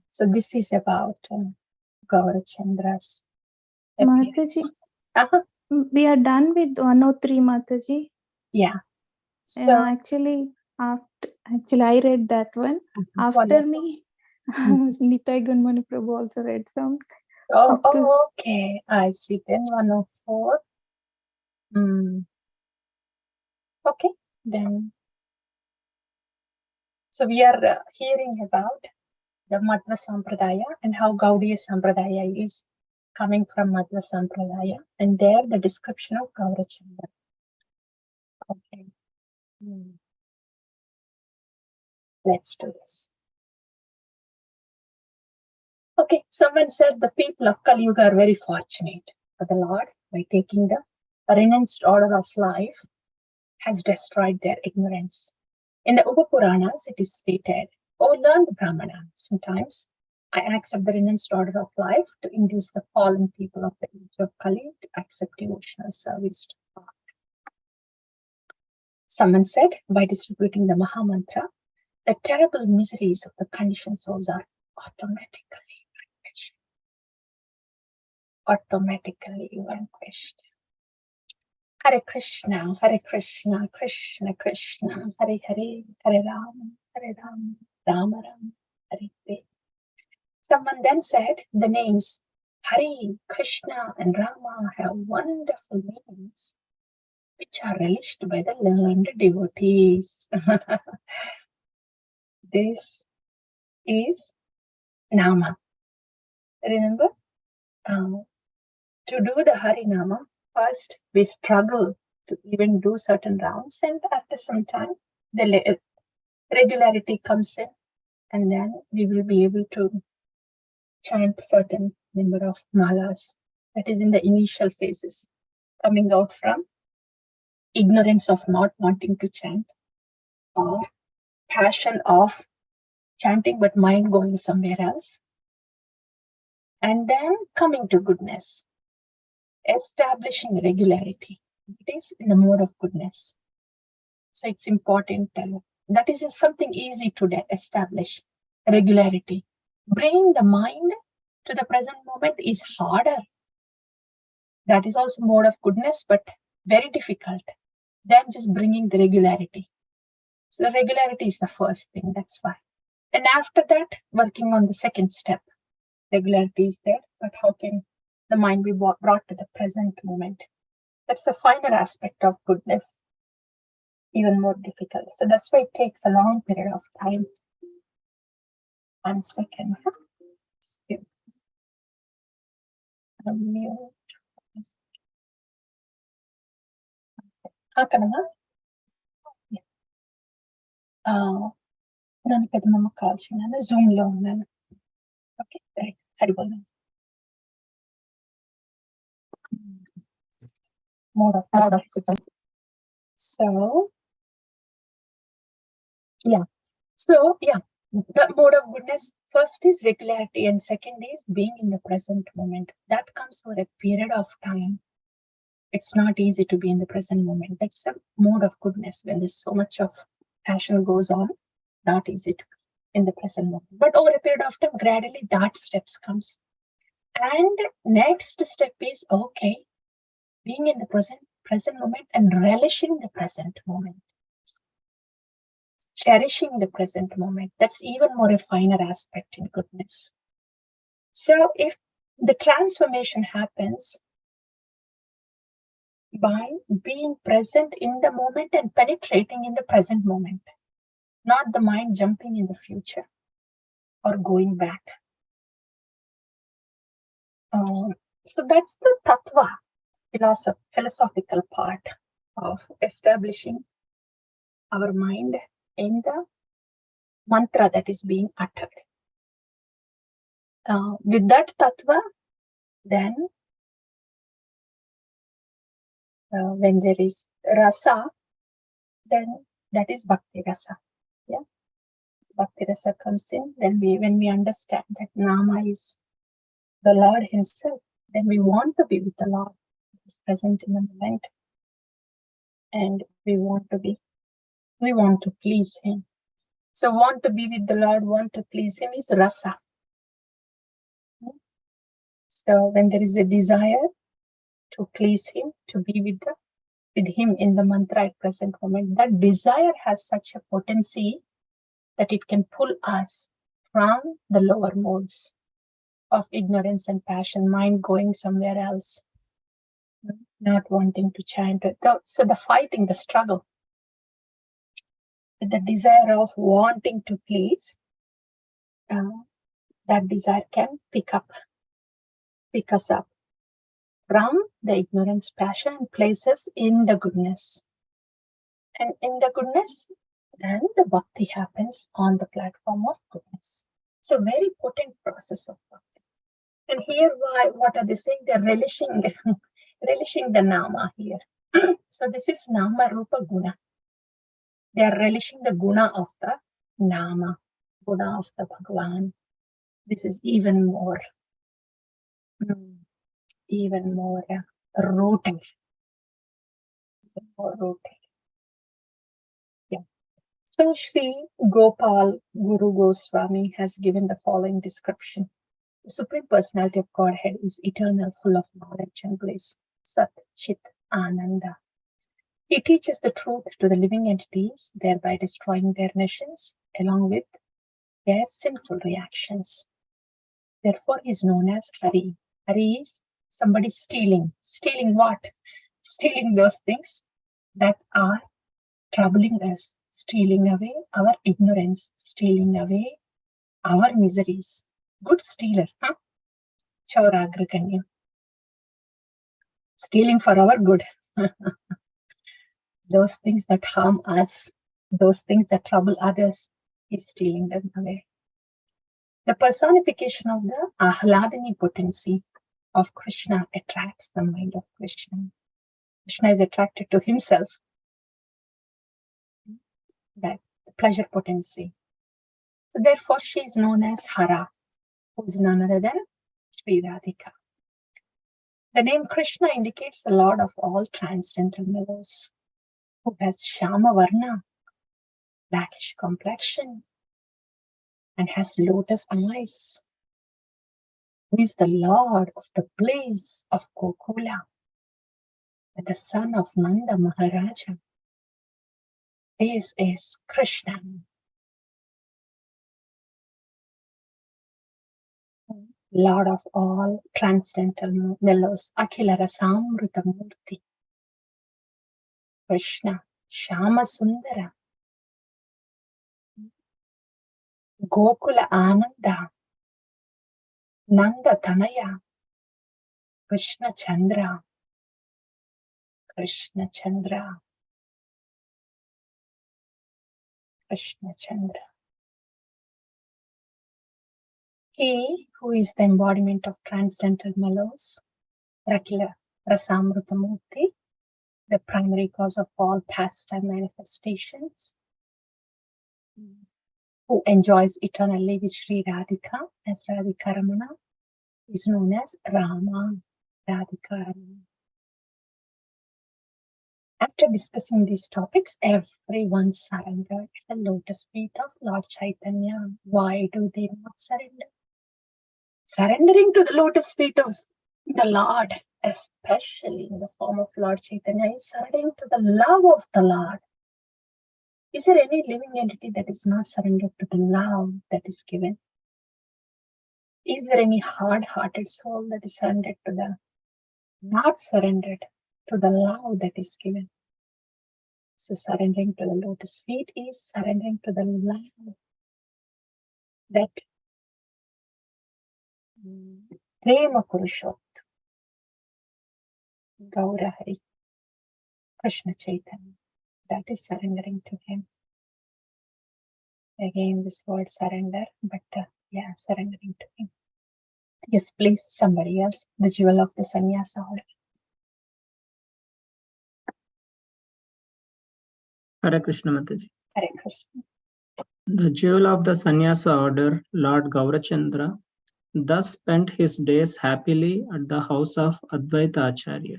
So this is about Gaurachandra's Mataji, we are done with 103, Mataji. Yeah. So actually, I read that one. After me, Nitai Gunmani Prabhu also read some. Oh, okay. I see. Then 104. Okay, then. So we are hearing about the Madhva Sampradaya and how Gaudiya Sampradaya is coming from Madhva Sampradaya, and there the description of Gaurachandra. Okay. Let's do this. Okay, someone said the people of Kali Yuga are very fortunate, for the Lord, by taking the renounced order of life, has destroyed their ignorance. In the Upapuranas, it is stated, "O learned Brahmana, sometimes I accept the renounced order of life to induce the fallen people of the age of Kali to accept devotional service to God." Someone said, by distributing the Mahamantra, the terrible miseries of the conditioned souls are automatically vanquished. Hare Krishna, Krishna Krishna, Hare Hare, Hare Ram, Rama Ram, Hare Hare. Someone then said the names Hari, Krishna, and Rama have wonderful meanings, which are relished by the learned devotees. This is Nama. Remember, to do the Hari Nama, first we struggle to even do certain rounds, and after some time, the regularity comes in, and then we will be able to chant certain number of malas. That is in the initial phases, coming out from ignorance of not wanting to chant, or passion of chanting but mind going somewhere else, and then coming to goodness, establishing regularity. It is in the mode of goodness. So it's important. That is something easy to establish, regularity. Bringing the mind to the present moment is harder. That is also mode of goodness, but very difficult than just bringing the regularity. So regularity is the first thing, that's why. And after that, working on the second step. Regularity is there, but how can the mind be brought to the present moment? That's the finer aspect of goodness, even more difficult. So that's why it takes a long period of time. 1 second. Unmute. నన్ను పెద్దమ్మ call చేయను Zoom లో ఉన్నాను okay right Haribol mode of goodness. So the mode of goodness, first is regularity and second is being in the present moment. That comes over a period of time. It's not easy to be in the present moment. That's a mode of goodness. When there's so much of passion goes on, not easy to be in the present moment. But over a period of time, gradually that steps comes. And next step is, okay, being in the present moment and relishing the present moment. Cherishing the present moment. That's even more a finer aspect in goodness. So if the transformation happens by being present in the moment and penetrating in the present moment, not the mind jumping in the future or going back. So that's the tattva, philosophical part of establishing our mind in the mantra that is being uttered. With that tattva, then when there is rasa, then that is bhakti rasa. Yeah, bhakti rasa comes in. Then when we understand that Nama is the Lord Himself, then we want to be with the Lord. He is present in the moment, and we want to please Him. So want to be with the Lord, want to please Him is rasa. So when there is a desire to please him, to be with him in the mantra at present moment, that desire has such a potency that it can pull us from the lower modes of ignorance and passion, mind going somewhere else, not wanting to chant. So the fighting, the struggle, the desire of wanting to please, that desire can pick us up from the ignorance, passion, and place us in the goodness. And in the goodness, then the bhakti happens on the platform of goodness. So very potent process of bhakti. And here, what are they saying? They're relishing the nama here. So this is nama rupa guna. They are relishing the guna of the nama, guna of the Bhagavan. This is even more rooted. Even more rooted. Yeah. So Shri Gopal Guru Goswami has given the following description. The Supreme Personality of Godhead is eternal, full of knowledge and bliss. Sat Chit Ananda. He teaches the truth to the living entities, thereby destroying their nations along with their sinful reactions. Therefore, he is known as Hari. Hari is somebody stealing. Stealing what? Stealing those things that are troubling us, stealing away our ignorance, stealing away our miseries. Good stealer, huh? Chauragraganya. Stealing for our good. Those things that harm us, those things that trouble others, he's stealing them away. The personification of the Ahladani potency of Krishna attracts the mind of Krishna. Krishna is attracted to himself. That the pleasure potency. Therefore, she is known as Hara, who is none other than Sri Radhika. The name Krishna indicates the Lord of all transcendental mellows, who has Shama Varna, blackish complexion, and has lotus eyes, who is the Lord of the bliss of Gokula, and the son of Nanda Maharaja. This is Krishna. Lord of all transcendental mellows, Akhila Rasamrita Murti. Krishna, Shama Sundara, Gokula Ananda, Nanda Tanaya, Krishna Chandra, Krishna Chandra, Krishna Chandra. He who is the embodiment of transcendental mellows, Akhila Rasamrita Murti, the primary cause of all pastime manifestations, who enjoys eternally with Sri Radhika as Radhika Ramana, is known as Rama, Radhika Ramana. After discussing these topics, everyone surrendered at the lotus feet of Lord Chaitanya. Why do they not surrender? Surrendering to the lotus feet of the Lord, especially in the form of Lord Chaitanya, is surrendering to the love of the Lord. Is there any living entity that is not surrendered to the love that is given? Is there any hard-hearted soul that is surrendered to the, not surrendered to the love that is given? So surrendering to the lotus feet is surrendering to the love that Prema Purushot, Gaura Hari, Krishna Chaitanya. That is surrendering to him. Again, this word surrender, but surrendering to him. Yes, please, somebody else, the jewel of the sannyasa order. Hare Krishna Mataji. Hare Krishna. The jewel of the sannyasa order, Lord Gaurachandra, thus spent his days happily at the house of Advaita Acharya.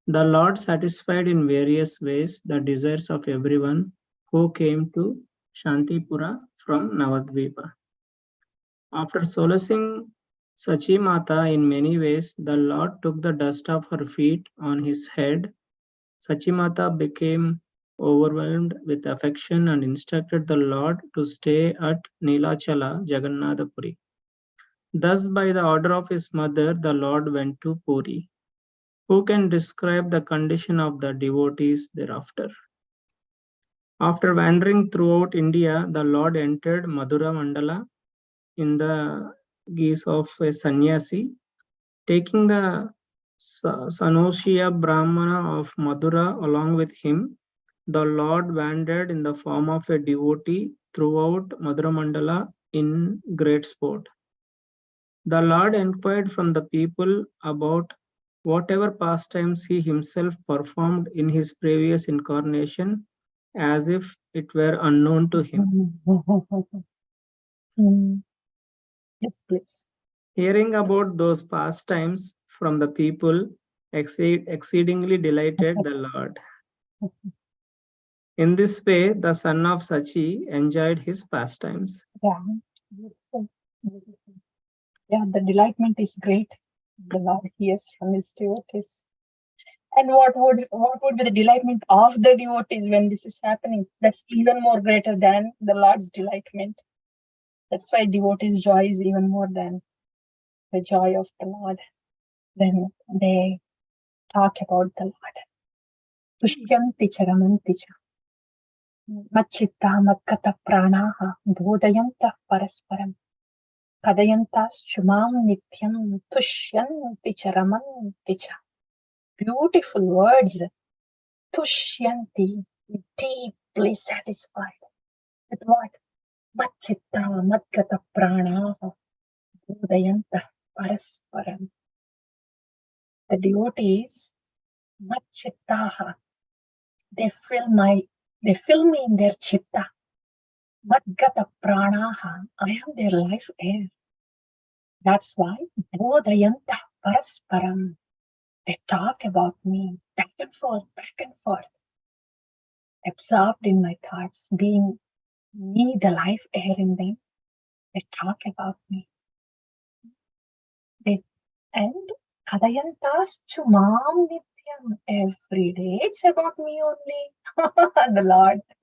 The Lord satisfied in various ways the desires of everyone who came to Shantipura from Navadvipa. After solacing Sachi Mata, in many ways, the Lord took the dust of her feet on his head. Sachi Mata became overwhelmed with affection and instructed the Lord to stay at Nilachala, Jagannathapuri. Thus, by the order of his mother, the Lord went to Puri. Who can describe the condition of the devotees thereafter? After wandering throughout India, the Lord entered Madhura Mandala in the guise of a sannyasi, taking the Sanoshya Brahmana of Madhura along with him. The Lord wandered in the form of a devotee throughout Madhura Mandala in great sport. The Lord inquired from the people about whatever pastimes he himself performed in his previous incarnation, as if it were unknown to him. Yes, please. Hearing about those pastimes from the people exceedingly delighted the Lord. In this way, the son of Sachi enjoyed his pastimes. Yeah. Beautiful. Beautiful. Yeah, the delightment is great. The Lord hears from his devotees. And what would be the delightment of the devotees when this is happening? That's even more greater than the Lord's delightment. That's why devotees' joy is even more than the joy of the Lord when they talk about the Lord. Tushyanti cha ramanti cha. Machitta matkata pranaha bodhayanta parasparam. Kadayantas chumam nityam tushyanti cha ramanti cha. Beautiful words. Tushyanti, deeply satisfied. With what? Machitta madgata pranaha bodhayanta parasparam. The devotees, machittaha, they fill me in their chitta. Madgata pranaha, I am their life air. That's why bodhayanta parasparam. They talk about me back and forth, absorbed in my thoughts, being me, the life air in them. They talk about me. And Kadayantas chumam nityam, every day it's about me only. The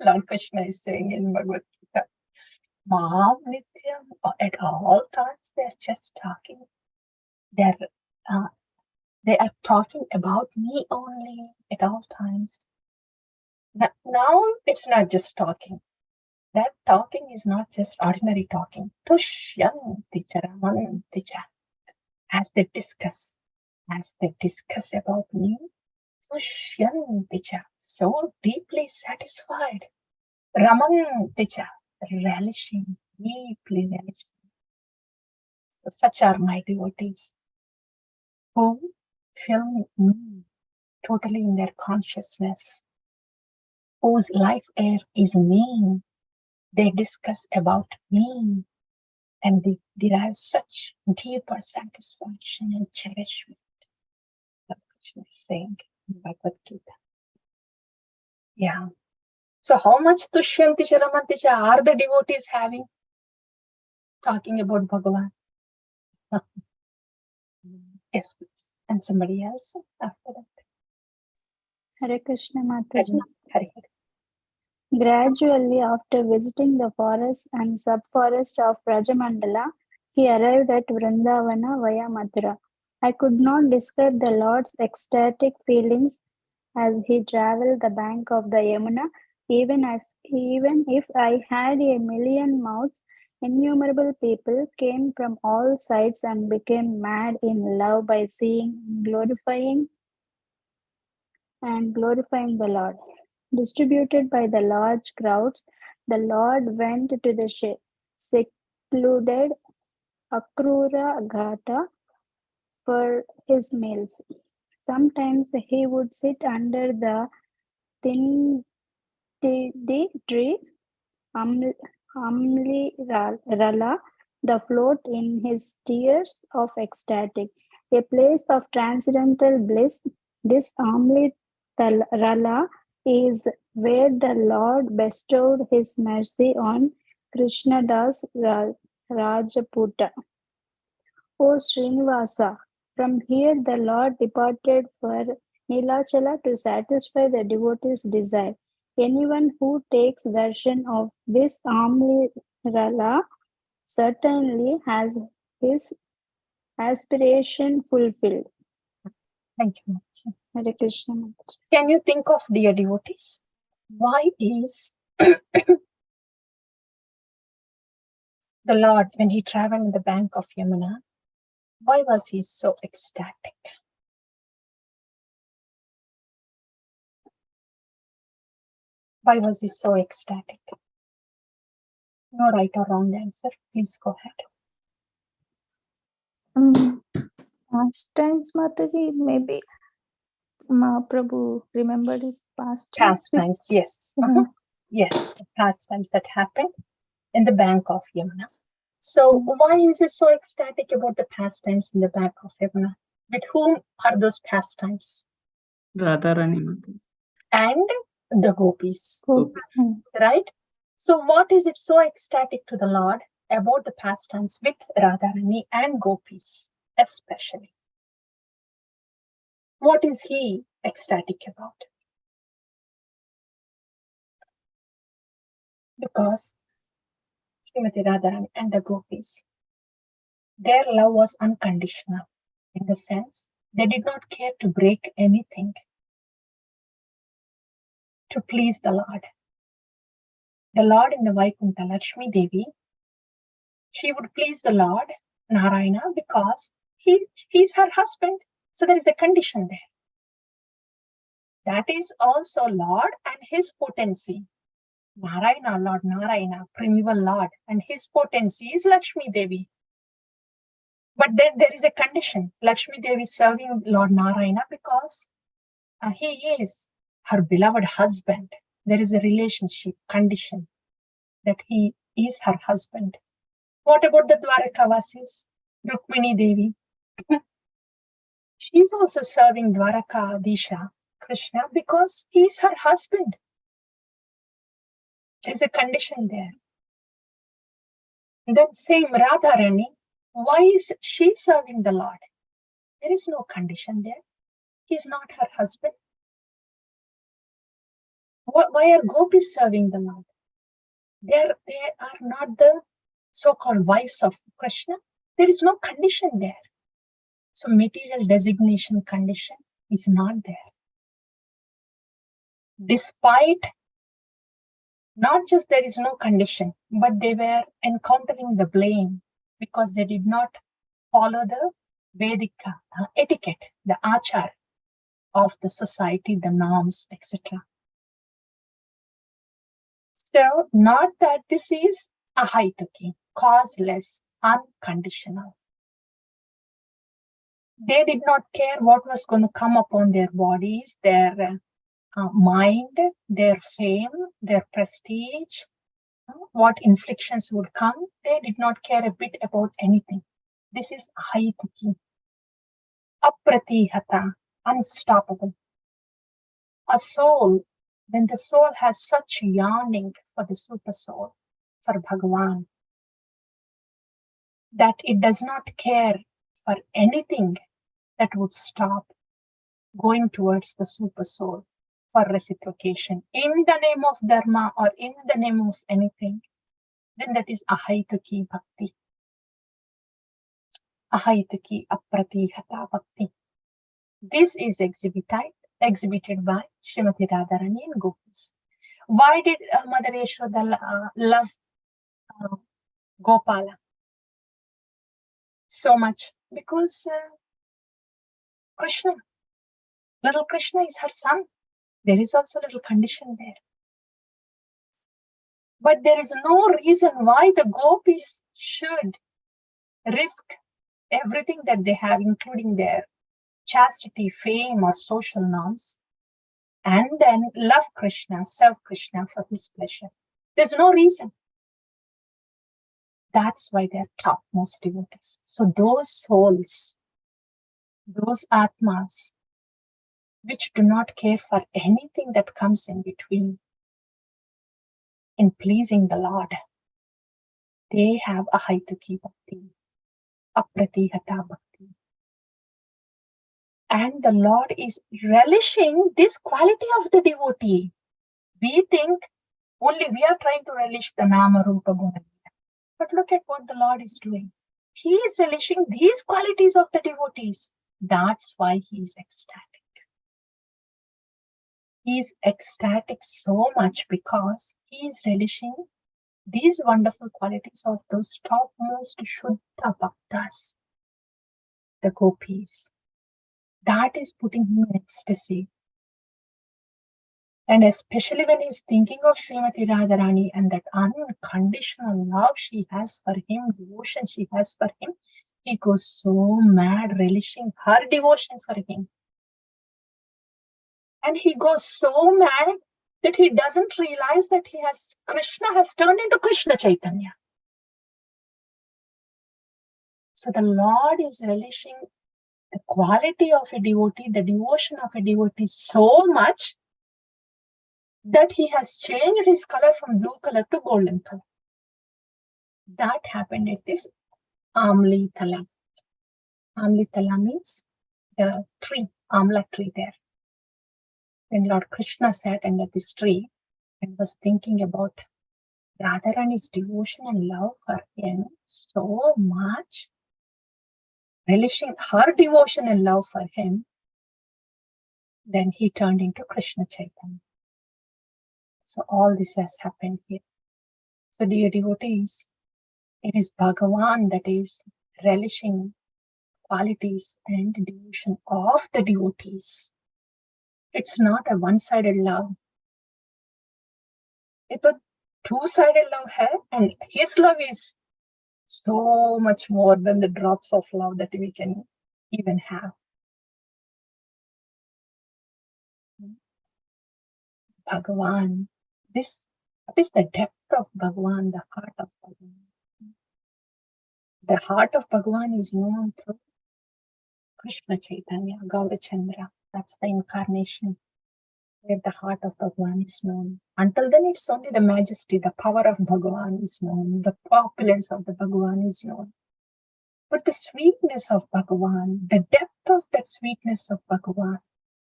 Lord Krishna is saying in Bhagavad Gita, Mam nityam, at all times they're just talking. They are talking about me only at all times. Now it's not just talking. That talking is not just ordinary talking. Tushyanti charamanti cha. As they discuss about me, tushyanti cha, so deeply satisfied. Ramanti cha, relishing, deeply relishing. Such are my devotees who fill me totally in their consciousness, whose life air is me. They discuss about me and they derive such deeper satisfaction and cherishment. Krishna is saying in Bhagavad Gita. Yeah. So how much Tushyanti Charamanti are the devotees having? Talking about Bhagavan. Yes, please. And somebody else after that. Hare Krishna Mataji. Hare. Gradually, after visiting the forest and sub-forest of Rajamandala, he arrived at Vrindavana via Mathura. I could not describe the Lord's ecstatic feelings as he traveled the bank of the Yamuna. Even if I had a million mouths, innumerable people came from all sides and became mad in love by seeing, glorifying the Lord. Distributed by the large crowds, the Lord went to the secluded Akrura Ghata for his meals. Sometimes he would sit under the thin tree, Amli Rala, the float in his tears of ecstatic, a place of transcendental bliss. This Amli Rala is where the Lord bestowed his mercy on Krishnadas Rajaputa, O Srinivasa, from here the Lord departed for Nilachala to satisfy the devotee's desire. Anyone who takes darshan of this Amrila certainly has his aspiration fulfilled. Thank you, Mataji. Hare Krishna. Mataji. Can you think of, dear devotees, why is the Lord, when he traveled in the bank of Yamuna, why was he so ecstatic? Why was he so ecstatic? No right or wrong answer. Please go ahead. Past times, Mataji, maybe Mahaprabhu remembered his past times. Pastimes, yes. Yes, the pastimes that happened in the bank of Yamuna. So why is he so ecstatic about the pastimes in the bank of Yamuna? With whom are those pastimes? Radharani Mataji. And the gopis, Gopi. right? So what is it so ecstatic to the Lord about the pastimes with Radharani and gopis, especially? What is he ecstatic about? Because Srimati Radharani and the gopis, their love was unconditional, in the sense they did not care to break anything to please the Lord. The Lord in the Vaikuntha, Lakshmi Devi, she would please the Lord Narayana because he's her husband. So there is a condition there. That is also Lord and his potency. Narayana, Lord Narayana, primeval Lord, and his potency is Lakshmi Devi. But then there is a condition. Lakshmi Devi is serving Lord Narayana because he is her beloved husband. There is a relationship condition that he is her husband. What about the Dwarkavasis? Rukmini Devi. She is also serving Dwaraka Disha, Krishna, because he is her husband. There is a condition there. Then same Radharani, why is she serving the Lord? There is no condition there. He is not her husband. Why are gopis serving the Lord? They are not the so-called wives of Krishna. There is no condition there. So material designation condition is not there. Despite not just there is no condition, but they were encountering the blame because they did not follow the Vedic etiquette, the achar of the society, the norms, etc. So not that this is ahaituki, causeless, unconditional. They did not care what was going to come upon their bodies, their mind, their fame, their prestige, what inflictions would come. They did not care a bit about anything. This is ahaituki. Apratihata, unstoppable. A soul, when the soul has such yearning for the super soul, for Bhagavan, that it does not care for anything that would stop going towards the super soul for reciprocation in the name of dharma or in the name of anything, then that is ahaituki bhakti. Ahaituki apratihata bhakti. This is exhibited by Srimati Radharani and Gopis. Why did Mother Yashoda love Gopala so much? Because little Krishna is her son. There is also a little condition there. But there is no reason why the gopis should risk everything that they have, including their chastity, fame, or social norms, and then love Krishna, serve Krishna for his pleasure. There's no reason. That's why they're topmost devotees. So those souls, those atmas, which do not care for anything that comes in between, in pleasing the Lord, they have ahaituki bhakti. apratihata bhakti. And the Lord is relishing this quality of the devotee. We think only we are trying to relish the nama rupa guna. But look at what the Lord is doing. He is relishing these qualities of the devotees. That's why he is ecstatic. He is ecstatic so much because he is relishing these wonderful qualities of those topmost Shuddha Bhaktas, the gopis. That is putting him in ecstasy. And especially when he's thinking of Srimati Radharani and that unconditional love she has for him, devotion she has for him, he goes so mad, relishing her devotion for him. And he goes so mad that he doesn't realize that Krishna has turned into Krishna Chaitanya. So the Lord is relishing the quality of a devotee, the devotion of a devotee so much that he has changed his color from blue color to golden color. That happened at this Amli Tala. Amli Tala means the tree, Amla tree there. When Lord Krishna sat under this tree and was thinking about Radharani's devotion and love for him so much, relishing her devotion and love for him, then he turned into Krishna Chaitanya. So all this has happened here. So dear devotees, it is Bhagavan that is relishing qualities and devotion of the devotees. It's not a one-sided love. It's a two-sided love hai, and his love is so much more than the drops of love that we can even have. Bhagavan, what is the depth of Bhagavan, the heart of Bhagavan? The heart of Bhagavan is known through Krishna Chaitanya, Gaurachandra. That's the incarnation where the heart of Bhagavan is known. Until then, it's only the majesty, the power of Bhagavan is known, the opulence of the Bhagavan is known. But the sweetness of Bhagavan, the depth of that sweetness of Bhagavan,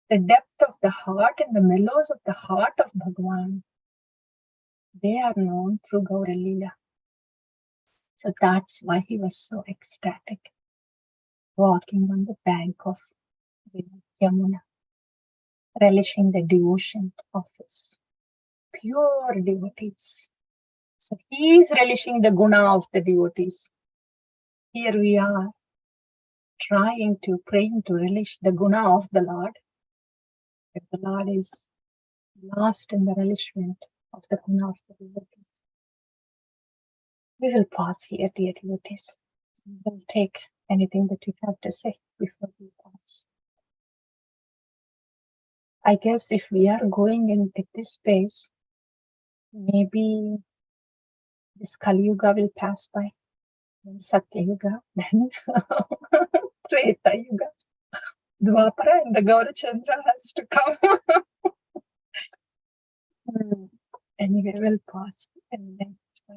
the depth of the heart and the mellows of the heart of Bhagavan, they are known through Gaura Leela. So that's why he was so ecstatic, walking on the bank of Yamuna, relishing the devotion of his pure devotees. So he is relishing the guna of the devotees. Here we are praying to relish the guna of the Lord. But the Lord is lost in the relishment of the guna of the devotees. We will pause here, dear devotees. We'll take anything that you have to say before we pause. I guess if we are going in at this space, maybe this Kali Yuga will pass by, then Satya Yuga, then Treta Yuga, Dwapara, and the Gaurachandra has to come. Anyway, we'll pause.